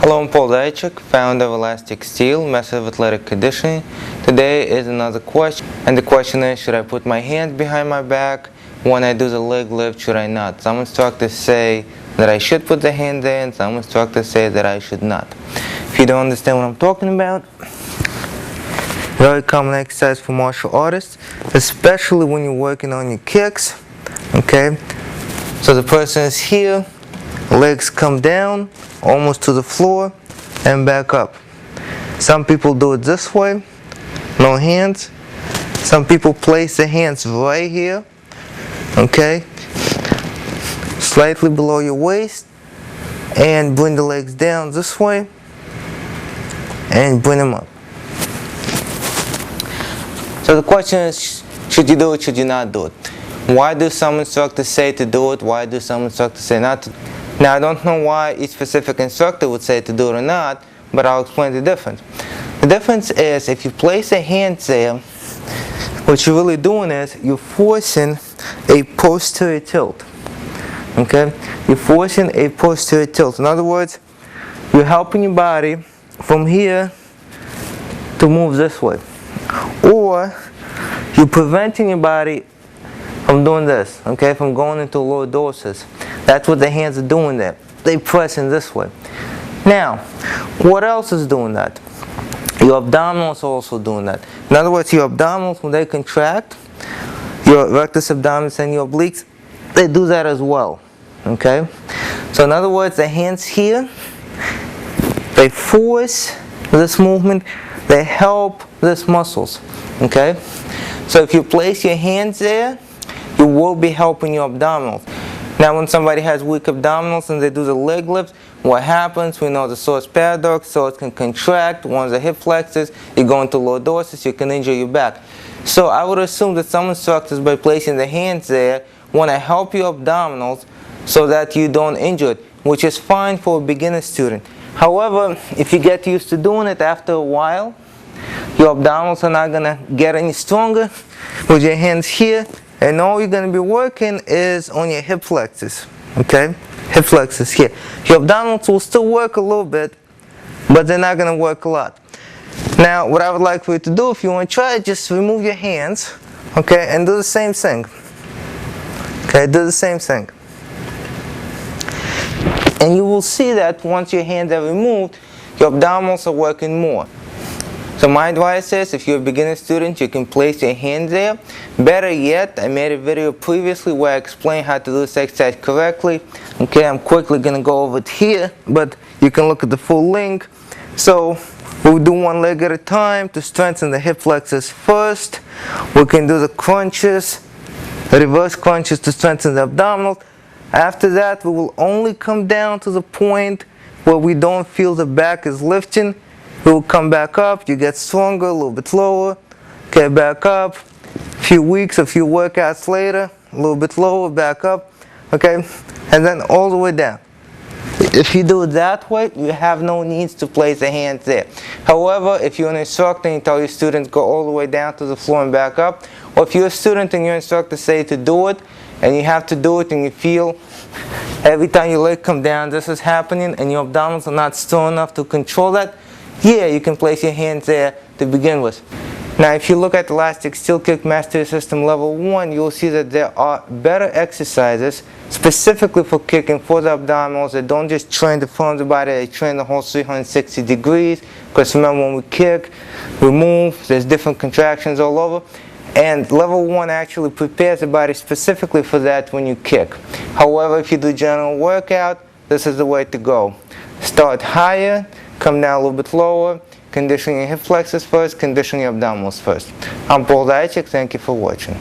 Hello, I'm Paul Dajcik, founder of ElasticSteel, method of athletic conditioning. Today is another question, and the question is, should I put my hands behind my back when I do the leg lift, should I not? Some instructors say that I should put the hand there, and some instructors say that I should not. If you don't understand what I'm talking about, very common exercise for martial artists, especially when you're working on your kicks, okay? So the person is here, legs come down almost to the floor and back up. Some people do it this way, no hands. Some people place the hands right here, okay, slightly below your waist, and bring the legs down this way and bring them up. So the question is, should you do it, should you not do it? Why do some instructors say to do it? Why do some instructors say not to? Now, I don't know why each specific instructor would say to do it or not, but I'll explain the difference. The difference is, if you place a hand there, what you're really doing is you're forcing a posterior tilt. Okay? You're forcing a posterior tilt. In other words, you're helping your body from here to move this way. Or you're preventing your body from doing this, okay, from going into lordosis. That's what the hands are doing there. They're pressing this way. Now, what else is doing that? Your abdominals are also doing that. In other words, your abdominals, when they contract, your rectus abdominis and your obliques, they do that as well, okay? So in other words, the hands here, they force this movement, they help these muscles, okay? So if you place your hands there, you will be helping your abdominals. Now, when somebody has weak abdominals and they do the leg lift, what happens? We know the psoas paradox, so it can contract. Once the hip flexes, you go into lordosis, you can injure your back. So I would assume that some instructors, by placing the hands there, want to help your abdominals so that you don't injure it, which is fine for a beginner student. However, if you get used to doing it after a while, your abdominals are not going to get any stronger with your hands here. And all you're going to be working is on your hip flexors, okay? Hip flexors here. Your abdominals will still work a little bit, but they're not going to work a lot. Now, what I would like for you to do, if you want to try it, just remove your hands, okay, and do the same thing. Okay, do the same thing. And you will see that once your hands are removed, your abdominals are working more. So my advice is, if you're a beginner student, you can place your hands there. Better yet, I made a video previously where I explained how to do this exercise correctly. Okay, I'm quickly going to go over it here, but you can look at the full link. So we'll do one leg at a time to strengthen the hip flexors first. We can do the crunches, reverse crunches to strengthen the abdominals. After that, we will only come down to the point where we don't feel the back is lifting. We will come back up, you get stronger, a little bit lower, okay, back up, a few weeks, a few workouts later, a little bit lower, back up, okay, and then all the way down. If you do it that way, you have no needs to place the hands there. However, if you're an instructor and you tell your students go all the way down to the floor and back up, or if you're a student and your instructor say to do it, and you have to do it and you feel every time your leg comes down this is happening and your abdominals are not strong enough to control that, yeah, you can place your hands there to begin with. Now, if you look at ElasticSteel Kick Mastery System Level 1, you'll see that there are better exercises specifically for kicking for the abdominals that don't just train the front of the body, they train the whole 360 degrees. Because remember, when we kick, we move, there's different contractions all over. And Level 1 actually prepares the body specifically for that when you kick. However, if you do general workout, this is the way to go. Start higher, come down a little bit lower, condition your hip flexors first, condition your abdominals first. I'm Paul Dajcik, thank you for watching.